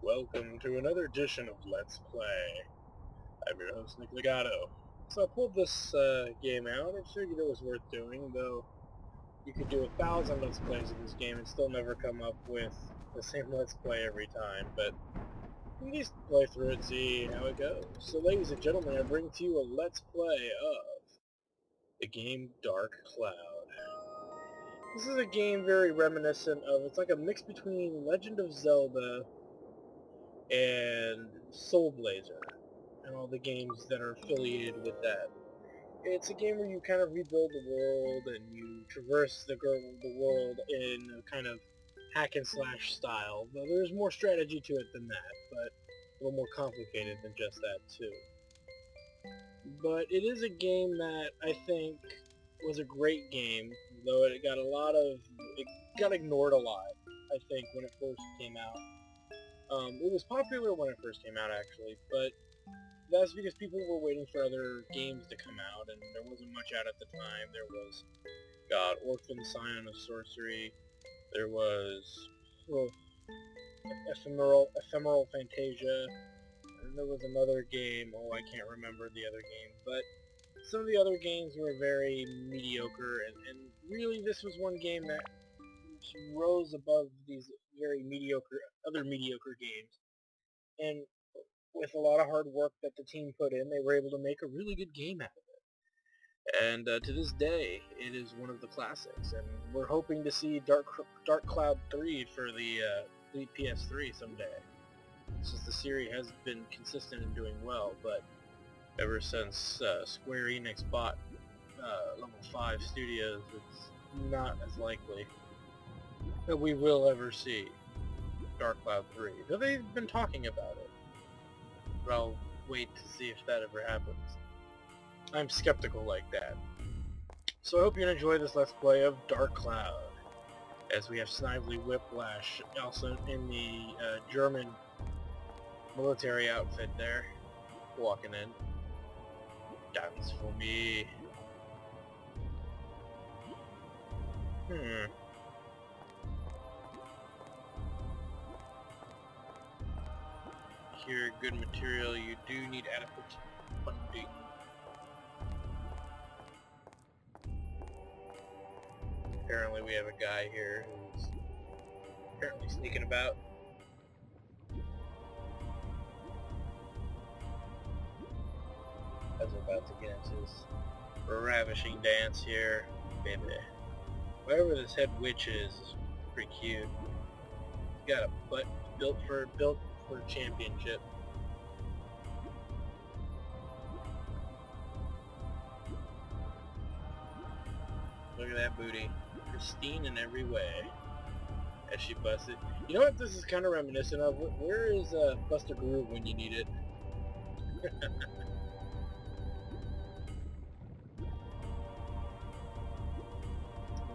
Welcome to another edition of Let's Play. I'm your host, Nick Legato. So I pulled this game out. I figured it was worth doing, though you could do 1,000 Let's Plays of this game and still never come up with the same Let's Play every time, but you can just play through it and see how it goes. So ladies and gentlemen, I bring to you a Let's Play of the game Dark Cloud. This is a game very reminiscent of, it's like a mix between Legend of Zelda and Soul Blazer, and all the games that are affiliated with that. It's a game where you kind of rebuild the world and you traverse the world in a kind of hack and slash style, though there's more strategy to it than that, but a little more complicated than just that too. But it is a game that I think was a great game, though it got ignored a lot, I think, when it first came out. It was popular when it first came out, actually, but that's because people were waiting for other games to come out, and there wasn't much out at the time. There was, God, Orphan Scion of Sorcery. There was oh, Ephemeral Fantasia. And there was another game. Oh, I can't remember the other game, but some of the other games were very mediocre, and really this was one game that rose above these other mediocre games. And with a lot of hard work that the team put in, they were able to make a really good game out of it. And to this day, it is one of the classics. And we're hoping to see Dark Cloud 3 for the PS3 someday. Since the series has been consistent in doing well, but ever since Square Enix bought Level 5 Studios, it's not as likely that we will ever see Dark Cloud 3. Though they've been talking about it. But I'll wait to see if that ever happens. I'm skeptical like that. So I hope you enjoy this Let's Play of Dark Cloud, as we have Snively Whiplash also in the German military outfit there, walking in. Dance for me. Here, good material, you do need adequate funding. Apparently we have a guy here who's apparently sneaking about. As we're about to get into this ravishing dance here, baby. Whoever this head witch is pretty cute. He's got a butt built for championship. Look at that booty. Pristine in every way. As she busts it. You know what this is kind of reminiscent of? Where is Buster Groove when you need it?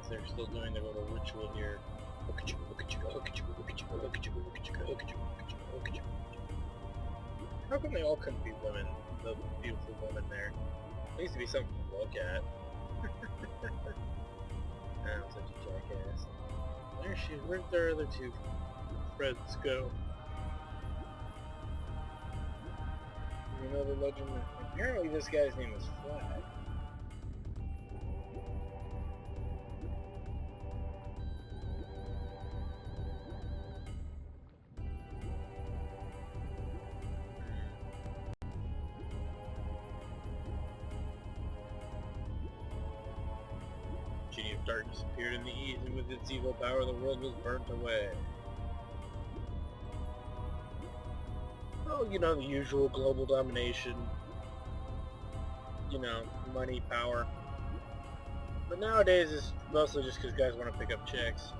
They're still doing their little ritual here. How come they all couldn't be women? The beautiful woman there. There needs to be something to look at. I'm such a jackass. Where'd their other two friends go? Another legend. Apparently this guy's name is Flat. Genie of Darkness appeared in the east, and with its evil power the world was burnt away. Oh, you know, the usual global domination. You know, money, power. But nowadays it's mostly just because guys want to pick up chicks.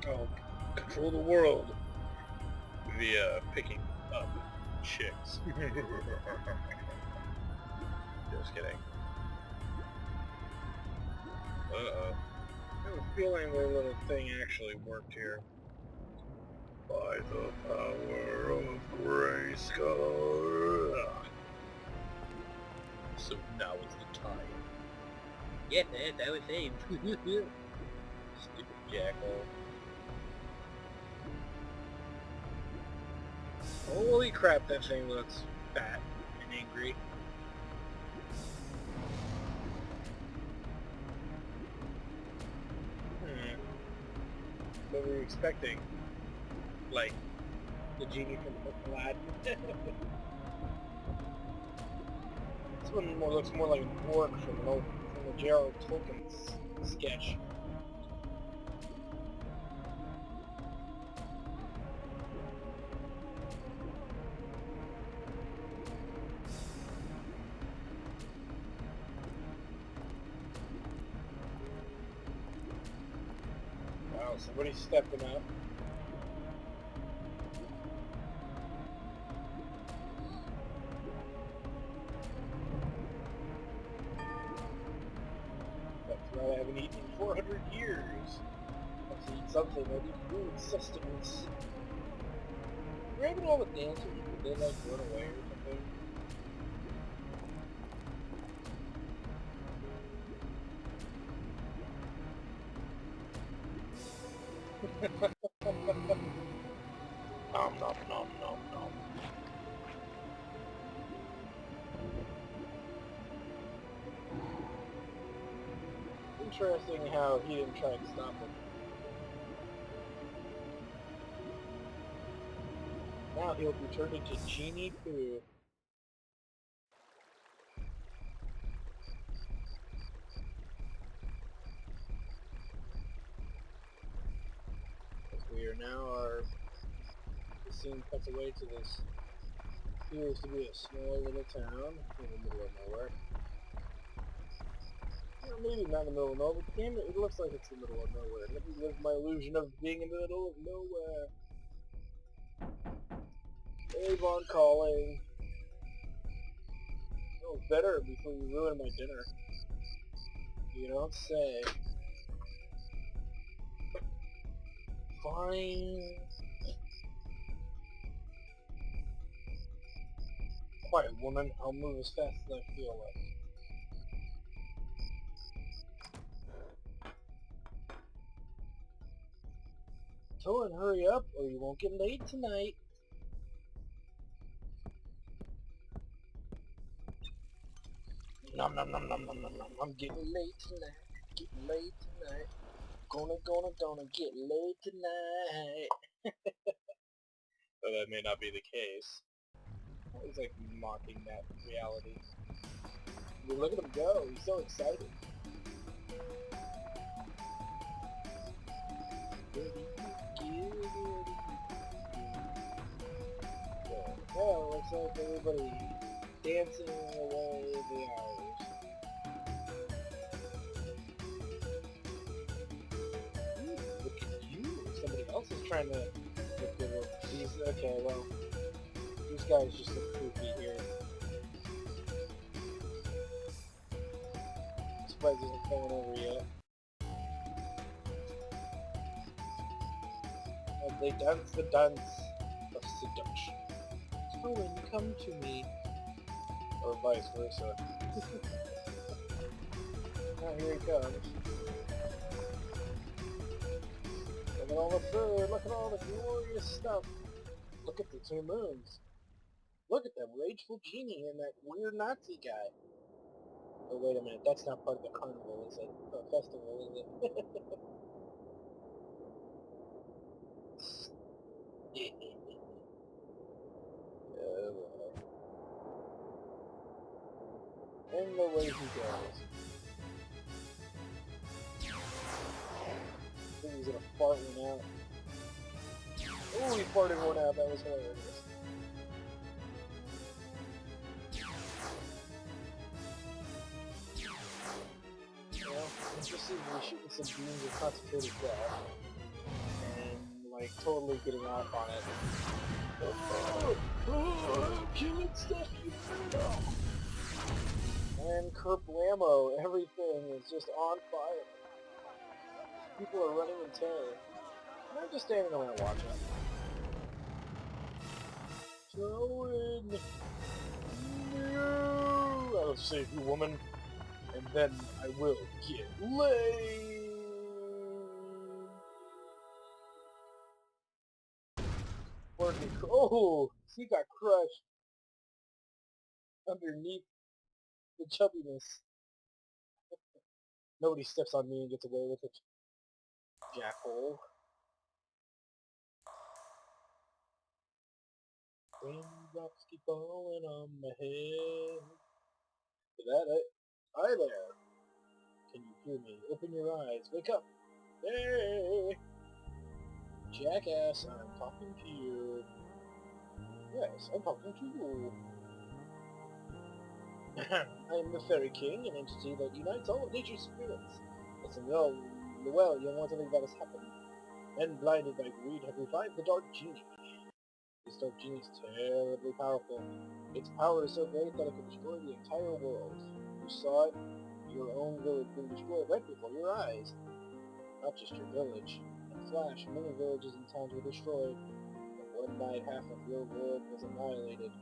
Oh, control the world via picking up chicks. Just kidding. Uh-oh. I have a feeling their little thing actually worked here. By the power of Grayskull. So now is the time. Yeah, that was him. Stupid jackal. Holy crap, that thing looks fat and angry. What were you expecting? Like, the genie from Aladdin? This one looks more like an orc from the Gerald Tolkien's sketch. Wow, somebody's stepping up. That's right, I haven't eaten in 400 years. I have to eat something, I need food, sustenance. Grabbing all the dancers, did they like run away or something? Nom nom nom nom nom. Interesting how he didn't try to stop him. Now he'll be turned into Genie Poo. We are now the scene cuts away to this appears to be a small little town in the middle of nowhere. Well, maybe not in the middle of nowhere, but damn it, it looks like it's the middle of nowhere. Let me live my illusion of being in the middle of nowhere. Avon calling. Oh, better before you ruin my dinner. You don't say. Fine. Quiet, woman. I'll move as fast as I feel like. Tell her to hurry up, or you won't get late tonight. Nom nom nom nom nom nom nom. I'm getting late tonight. Getting late tonight. Gonna get late tonight. Though that may not be the case. He's like mocking that reality. I mean, look at him go. He's so excited. Well, looks like everybody dancing away the hours. Ooh, look at you. Somebody else is trying to look good. These, okay, well, these guys just look creepy here. Surprised he isn't coming over yet. And they dance the dance of seduction. So when you come to me, or vice versa. Now here he comes. Look at all the food, look at all the glorious stuff. Look at the two moons. Look at that rageful genie and that weird Nazi guy. Oh wait a minute, that's not part of the carnival, is it? Or festival, is it? Oh, well. And the way he goes. I think he's gonna fart one out. Oh, he farted one out, that was hilarious. Well, it just seems to be shooting some beams of concentrated gas. And, like, totally getting off on it. Oh, killing stuff, you know. And kerblamo, everything is just on fire. People are running in terror. And I'm just standing around watching. Throwing. No! I'll save you, woman. And then I will get laid. Oh, he got crushed underneath the chubbiness. Nobody steps on me and gets away with it. Jackhole. Raindrops keep falling on my head. For that, hi there. Can you hear me? Open your eyes. Wake up. Hey! Jackass, I'm talking to you. Yes, I'm talking to you. I am the Fairy King, an entity that unites all of nature's spirits. Listen, well, you want something that has happened. Men blinded by greed have revived the Dark Genie. This Dark Genie is terribly powerful. Its power is so great that it can destroy the entire world. You saw it, your own village being destroyed right before your eyes. Not just your village. In a flash, many villages and towns were destroyed. In one night, half of your world was annihilated.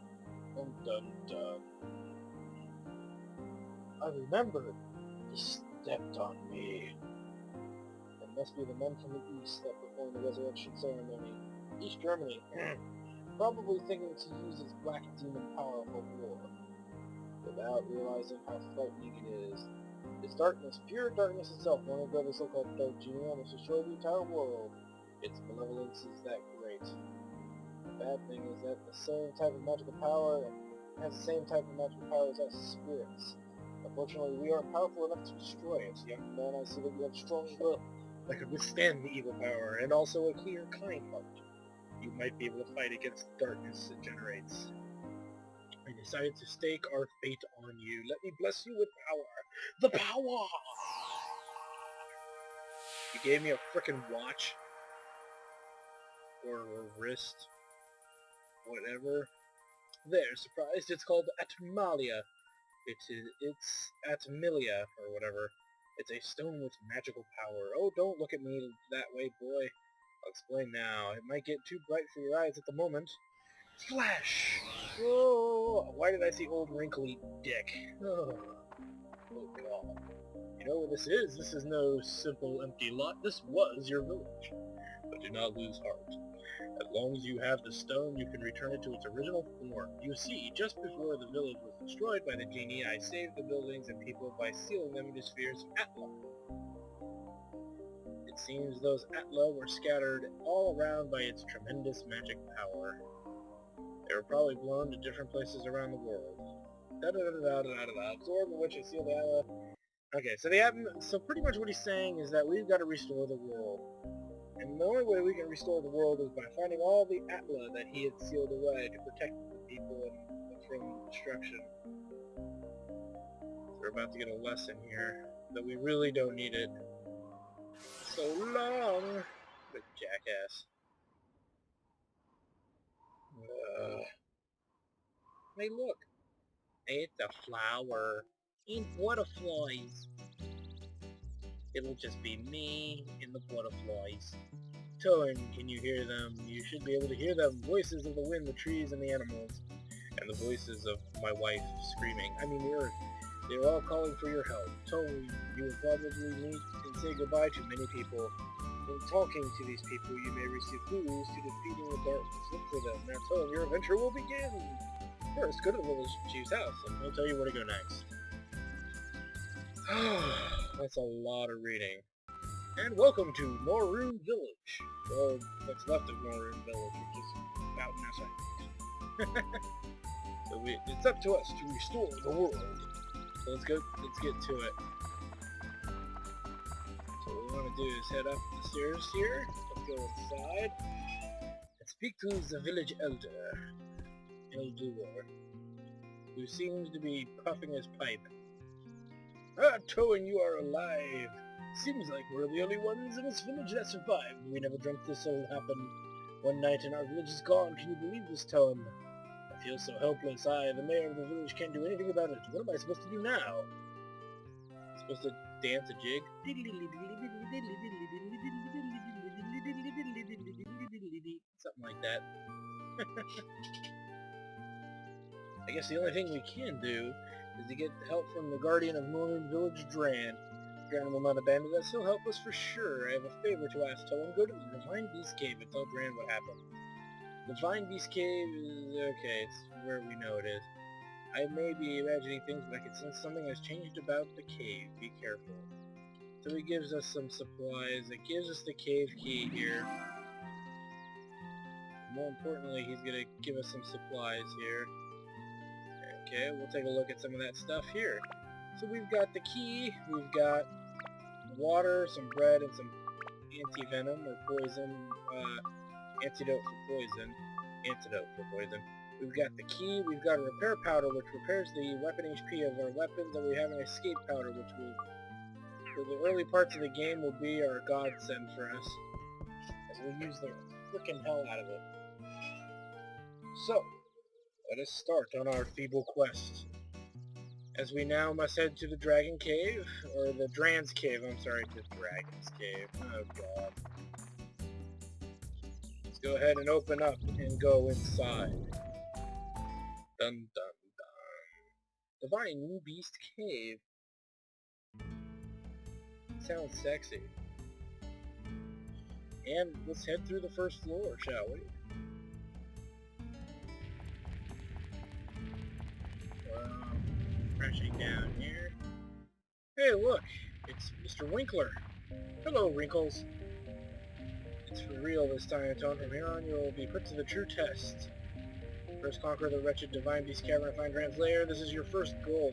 Dun dun dun. I remember. He stepped on me. It must be the men from the east that performed the resurrection ceremony. East Germany. Probably thinking to use its black demon power for war. Without realizing how frightening it is. Its darkness, pure darkness itself, long ago the so-called Dark Genie almost destroyed the entire world. Its malevolence is that great. The bad thing is that the same type of magical power has the same type of magical power as us spirits. Unfortunately, we aren't powerful enough to destroy it. Young man, I see that you have strong will that could withstand the evil power, and also a clear, kind heart. You might be able to fight against the darkness it generates. I decided to stake our fate on you. Let me bless you with power. The power! You gave me a frickin' watch. Or a wrist. Whatever. There, surprised. It's called Atmalia. It's Atmilia, or whatever. It's a stone with magical power. Oh, don't look at me that way, boy. I'll explain now. It might get too bright for your eyes at the moment. Flash! Oh, why did I see old wrinkly dick? Oh god. You know what this is? This is no simple empty lot. This was your village. But do not lose heart. As long as you have the stone, you can return it to its original form. You see, just before the village was destroyed by the genie, I saved the buildings and people by sealing them into spheres of Atla. It seems those Atla were scattered all around by its tremendous magic power. They were probably blown to different places around the world. Da-da-da-da-da-da-da. Absorb in which I seal the Atla. Okay, so pretty much what he's saying is that we've got to restore the world. And the only way we can restore the world is by finding all the Atla that he had sealed away to protect the people from destruction. So we're about to get a lesson here, that we really don't need it. So long! The jackass. Hey look! It's a flower. And butterflies. It'll just be me and the butterflies. Toan, can you hear them? You should be able to hear them. Voices of the wind, the trees, and the animals. And the voices of my wife screaming. I mean the earth. They're all calling for your help. Toan, you will probably meet and say goodbye to many people. In talking to these people, you may receive clues to defeating the darkness. Look for them. Now Toan, your adventure will begin. First, go to the village chief's house, and he'll tell you where to go next. That's a lot of reading. And welcome to Norune Village. Or what's left of Norune Village, which is about Nessa. So it's up to us to restore the world. So let's get to it. So what we want to do is head up the stairs here. Let's go inside. And speak to the village elder, who seems to be puffing his pipe. Ah, Toan, you are alive. Seems like we're the only ones in this village that survived. We never dreamt this all happened. One night and our village is gone. Can you believe this, Toan? I feel so helpless. I, the mayor of the village, can't do anything about it. What am I supposed to do now? Supposed to dance a jig? Something like that. I guess the only thing we can do is to get help from the guardian of Northern Village, Dran. Dran will not abandon us. He'll help us for sure. I have a favor to ask Toan. Go to the Divine Beast Cave and tell Dran what happened. The Vine Beast Cave is... okay, it's where we know it is. I may be imagining things, but I can sense something has changed about the cave. Be careful. So he gives us some supplies. It gives us the cave key here. More importantly, he's going to give us some supplies here. Okay, we'll take a look at some of that stuff here. So we've got the key, we've got water, some bread, and some anti-venom or poison, antidote for poison. We've got the key, we've got a repair powder which repairs the weapon HP of our weapons, and we have an escape powder which will, for the early parts of the game, will be our godsend for us, as we'll use the frickin' hell out of it. So, let us start on our feeble quest. As we now must head to the Dragon Cave, or the Dran's Cave, I'm sorry, the Dragon's Cave. Oh god. Let's go ahead and open up and go inside. Dun dun dun. Divine New Beast Cave. Sounds sexy. And let's head through the first floor, shall we? Crashing down here. Hey, look! It's Mr. Winkler. Hello, Wrinkles. It's for real this time, Tone. From here on, you'll be put to the true test. First, conquer the wretched Divine Beast Cavern and find Dran's lair. This is your first goal.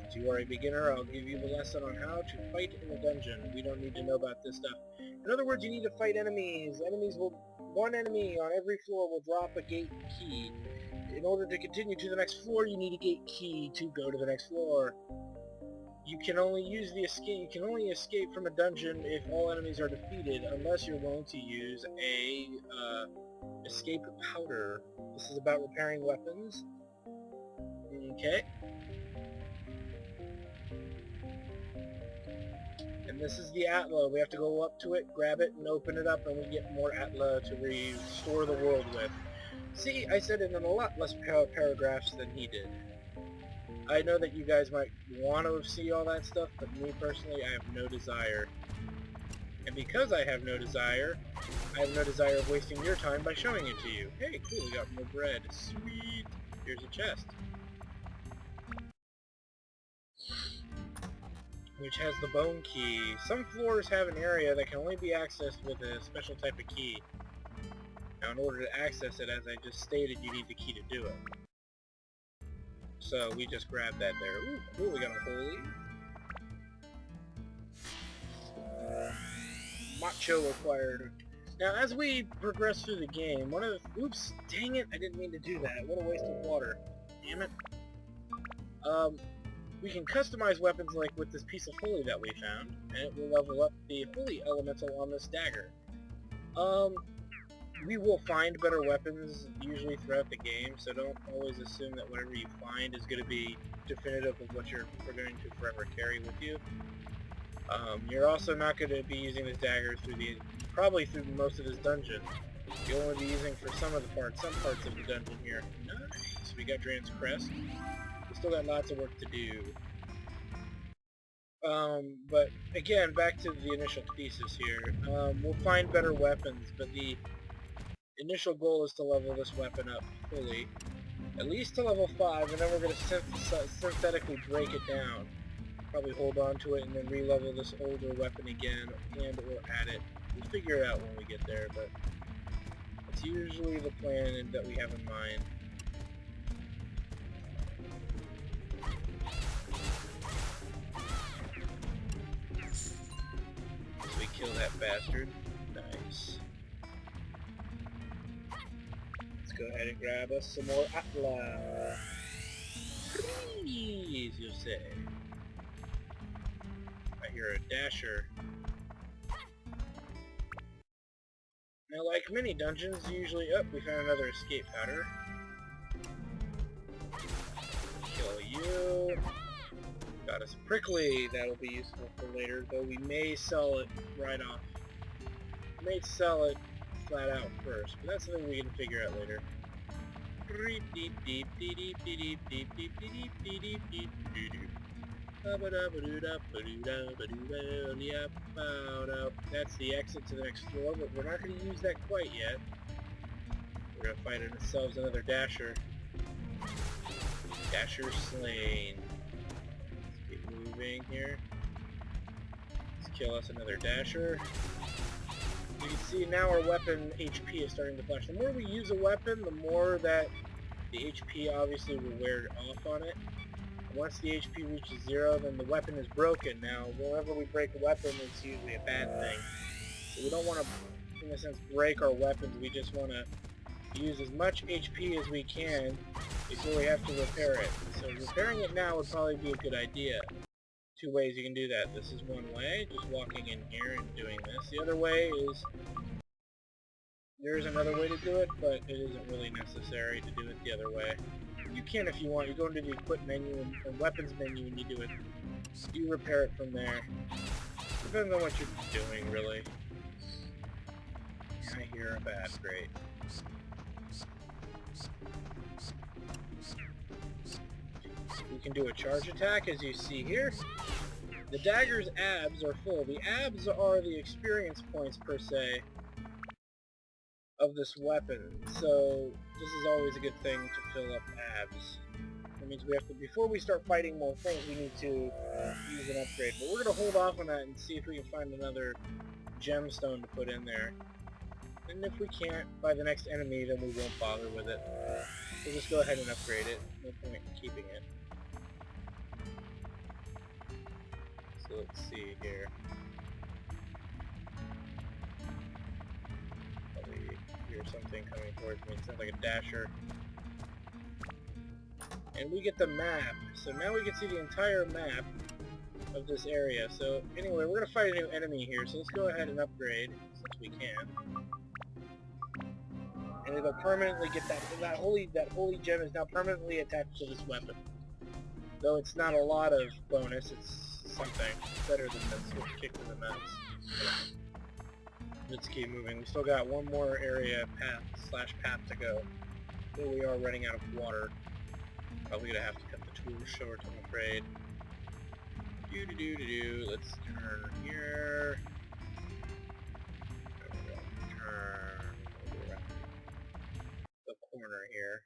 Since you are a beginner, I'll give you the lesson on how to fight in a dungeon. We don't need to know about this stuff. In other words, you need to fight enemies. One enemy on every floor will drop a gate key. In order to continue to the next floor, you need a gate key to go to the next floor. You can only escape from a dungeon if all enemies are defeated, unless you're willing to use a escape powder. This is about repairing weapons. Okay. And this is the Atla. We have to go up to it, grab it, and open it up, and we get more Atla to restore the world with. See, I said it in a lot less paragraphs than he did. I know that you guys might want to see all that stuff, but me personally, I have no desire. And because I have no desire of wasting your time by showing it to you. Hey, cool, we got more bread. Sweet! Here's a chest. Which has the bone key. Some floors have an area that can only be accessed with a special type of key. Now, in order to access it, as I just stated, you need the key to do it. So, we just grabbed that there. Ooh, cool, we got a holy. Macho acquired. Now, as we progress through the game, one of the... Oops, dang it, I didn't mean to do that. What a waste of water. Damn it. We can customize weapons like with this piece of holy that we found, and it will level up the holy elemental on this dagger. We will find better weapons usually throughout the game, so don't always assume that whatever you find is going to be definitive of what you're going to forever carry with you. You're also not going to be using this dagger probably through most of this dungeon. You'll only be using for some parts of the dungeon here. Nice, we got Dran's Crest. We still got lots of work to do. But again, back to the initial thesis here. We'll find better weapons, but the initial goal is to level this weapon up fully, at least to level 5, and then we're going to synthetically break it down. Probably hold on to it and then re-level this older weapon again, and or add it. We'll figure it out when we get there, but it's usually the plan that we have in mind. So we kill that bastard. Nice. Go ahead and grab us some more Atla. Please, you say. I hear a dasher. Now, like many dungeons, usually... Oh, we found another escape powder. Kill you. Got us prickly. That'll be useful for later, though we may sell it right off. We may sell it flat out first, but that's something we can figure out later. That's the exit to the next floor, but we're not going to use that quite yet. We're We're gonna find ourselves another Dasher. Dasher slain. Let's keep moving here. Let's kill us another Dasher. You can see now our weapon HP is starting to flash. The more we use a weapon, the more that the HP obviously will wear off on it. And once the HP reaches 0, then the weapon is broken. Now, whenever we break a weapon, it's usually a bad thing. So we don't want to, in a sense, break our weapons. We just want to use as much HP as we can before we have to repair it. So repairing it now would probably be a good idea. 2 ways you can do that. This is one way, just walking in here and doing this. The other way is, there's another way to do it, but it isn't really necessary to do it the other way. You can if you want. You go into the equip menu and weapons menu and you do it. You repair it from there. Depends on what you're doing, really. I hear a bad, great. You can do a charge attack, as you see here. The dagger's abs are full. The abs are the experience points, per se, of this weapon. So, this is always a good thing to fill up abs. That means we have to, before we start fighting more things, we need to use an upgrade. But we're going to hold off on that and see if we can find another gemstone to put in there. And if we can't, by the next enemy, then we won't bother with it. We'll just go ahead and upgrade it. No point in keeping it. So let's see here. Probably hear something coming towards me. It sounds like a Dasher. And we get the map. So now we can see the entire map of this area. So anyway, we're going to fight a new enemy here. So let's go ahead and upgrade, since we can. And it'll permanently get that holy gem is now permanently attached to this weapon. Though it's not a lot of bonus, it's something better than this with kick to the nuts. Let's keep moving. We still got one more area path to go. Here we are running out of water. Probably gonna have to cut the tool short, I'm afraid. Let's turn here. Turn over the corner here.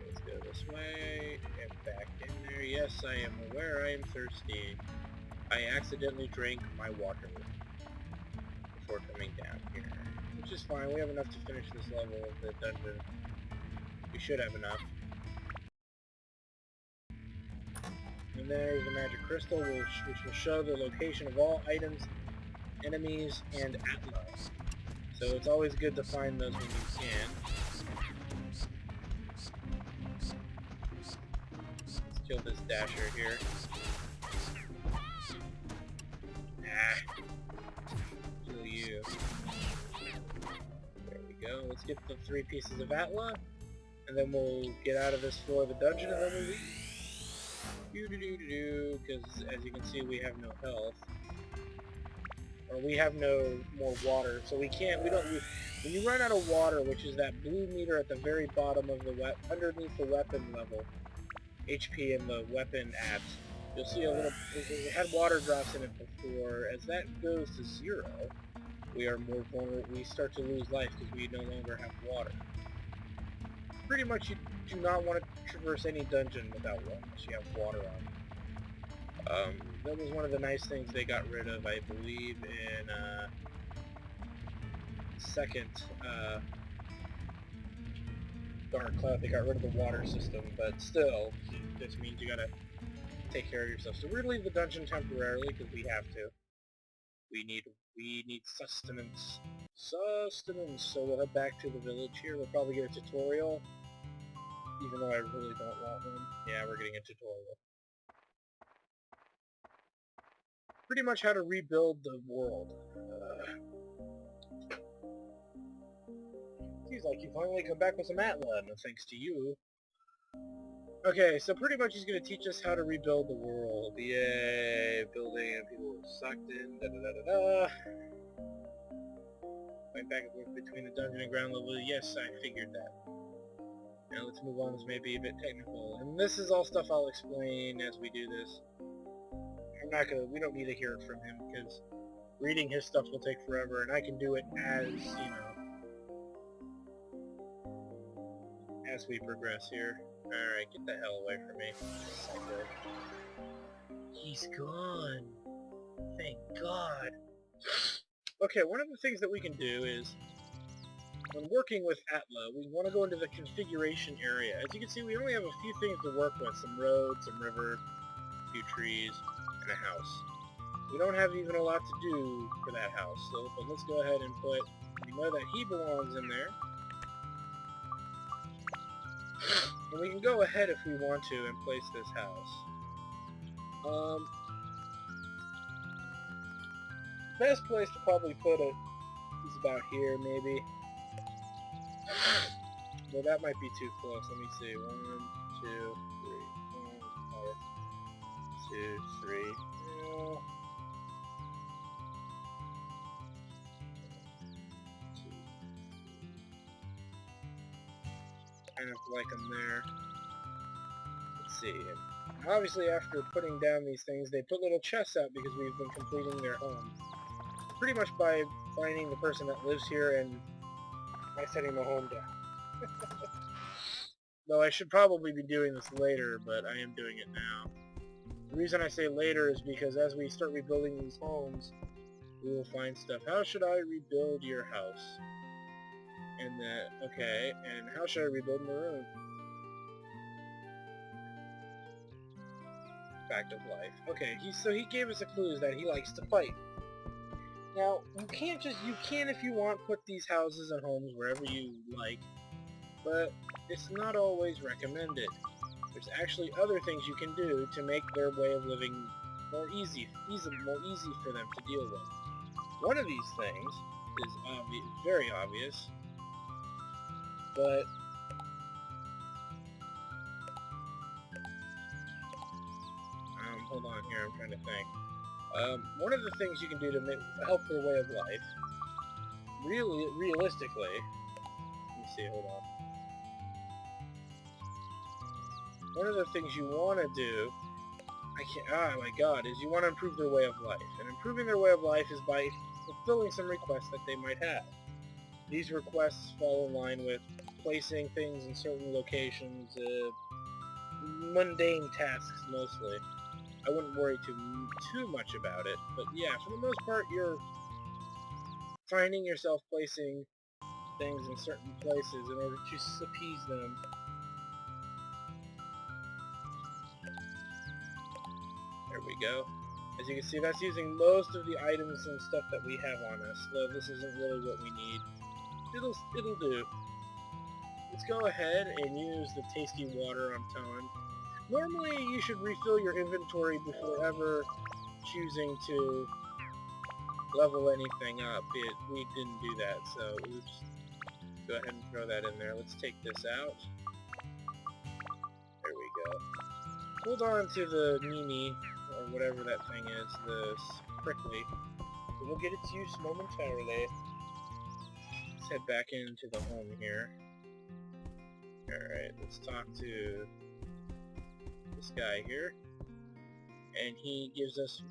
Let's go this way, and back in there. Yes, I am aware I am thirsty. I accidentally drank my water before coming down here. Which is fine, we have enough to finish this level of the dungeon. We should have enough. And there's the magic crystal, which will show the location of all items, enemies, and atlas. So it's always good to find those when you can. Let's kill this Dasher here. Kill you. There we go. Let's get the 3 pieces of atlas, and then we'll get out of this floor of the dungeon, and then we'll leave. Because as you can see, we have no health. Or we have no more water, so when you run out of water, which is that blue meter at the very bottom of the underneath the weapon level, HP and the weapon abs, you'll see a little, it had water drops in it before. As that goes to 0, we are more vulnerable, we start to lose life because we no longer have water. Pretty much you do not want to traverse any dungeon without one, unless you have water on. That was one of the nice things they got rid of, I believe, in second Dark Cloud. They got rid of the water system, but still, this means you gotta take care of yourself. So we're gonna leave the dungeon temporarily because we have to. We need sustenance. So we'll head back to the village here. We'll probably get a tutorial. Even though I really don't want one. Yeah, we're getting a tutorial. Pretty much how to rebuild the world. Seems like you finally come back with some atlas, no thanks to you. Okay, so pretty much he's going to teach us how to rebuild the world. Yay, building and people were sucked in, da-da-da-da-da. Going back and forth between the dungeon and ground level. Yes, I figured that. Now let's move on, this may be a bit technical. And this is all stuff I'll explain as we do this. We don't need to hear it from him, because reading his stuff will take forever, and I can do it as, as we progress here. Alright, get the hell away from me. Psycho. He's gone. Thank God. Okay, one of the things that we can do is, when working with Atla, we want to go into the configuration area. As you can see, we only have a few things to work with. Some roads, some river, a few trees, and a house. We don't have even a lot to do for that house, so but let's go ahead and put, we know that he belongs in there. And we can go ahead if we want to and place this house. Best place to probably put it is about here, maybe. Well, that might be too close. Let me see. 1, 2, 3. 1, 2, 3. No. 2. Kind of like them there. Let's see. And obviously, after putting down these things, they put little chests out because we've been completing their home. Pretty much by finding the person that lives here and by setting the home down. Though I should probably be doing this later, but I am doing it now. The reason I say later is because as we start rebuilding these homes, we will find stuff. How should I rebuild your house? And then, okay, and how should I rebuild Maroon? Fact of life. Okay, so he gave us a clue that he likes to fight. Now, you can if you want put these houses and homes wherever you like, but it's not always recommended. There's actually other things you can do to make their way of living more easy for them to deal with. One of these things is very obvious, but hold on here, I'm trying to think. One of the things you can do to help their way of life, realistically, let me see, hold on. One of the things you want to do, oh my god, is you want to improve their way of life. And improving their way of life is by fulfilling some requests that they might have. These requests fall in line with placing things in certain locations, mundane tasks mostly. I wouldn't worry too much about it, but yeah, for the most part, you're finding yourself placing things in certain places in order to appease them. There we go. As you can see, that's using most of the items and stuff that we have on us, though this isn't really what we need. It'll do. Let's go ahead and use the tasty water I'm telling. Normally, you should refill your inventory before ever choosing to level anything up. We didn't do that, so oops. Go ahead and throw that in there. Let's take this out. There we go. Hold on to the Genie, or whatever that thing is, the prickly. So we'll get its use momentarily. Let's head back into the home here. Alright, let's talk to this guy here. And he gives us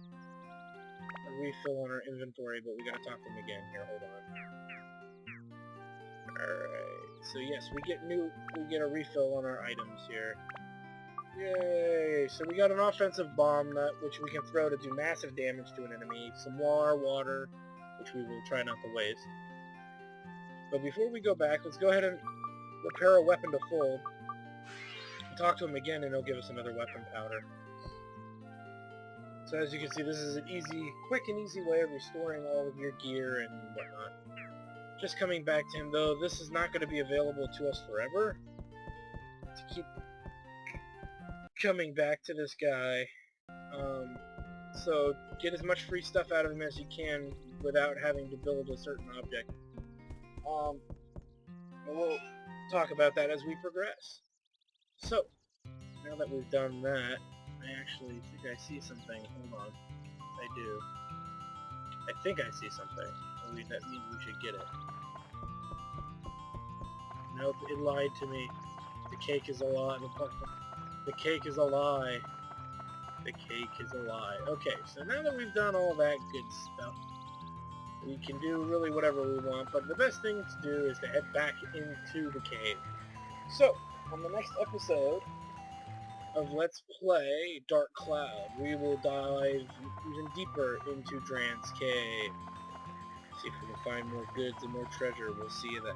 a refill on our inventory, but we gotta talk to him again here. Hold on. Alright, so yes, we get a refill on our items here. Yay! So we got an offensive bomb which we can throw to do massive damage to an enemy, some more water, which we will try not to waste. But before we go back, let's go ahead and repair a weapon to full. Talk to him again and he'll give us another weapon powder. So as you can see, this is an quick and easy way of restoring all of your gear and whatnot. Just coming back to him though, this is not going to be available to us forever. To keep coming back to this guy. So get as much free stuff out of him as you can without having to build a certain object. We'll talk about that as we progress. So, now that we've done that, I actually think I see something. Hold on. I do. I think I see something. That means we should get it. Nope, it lied to me. The cake is a lie. The cake is a lie. The cake is a lie. Okay, so now that we've done all that good stuff, we can do really whatever we want, but the best thing to do is to head back into the cave. So, on the next episode of Let's Play Dark Cloud, we will dive even deeper into Dran's Cave. See if we can find more goods and more treasure. We'll see you then.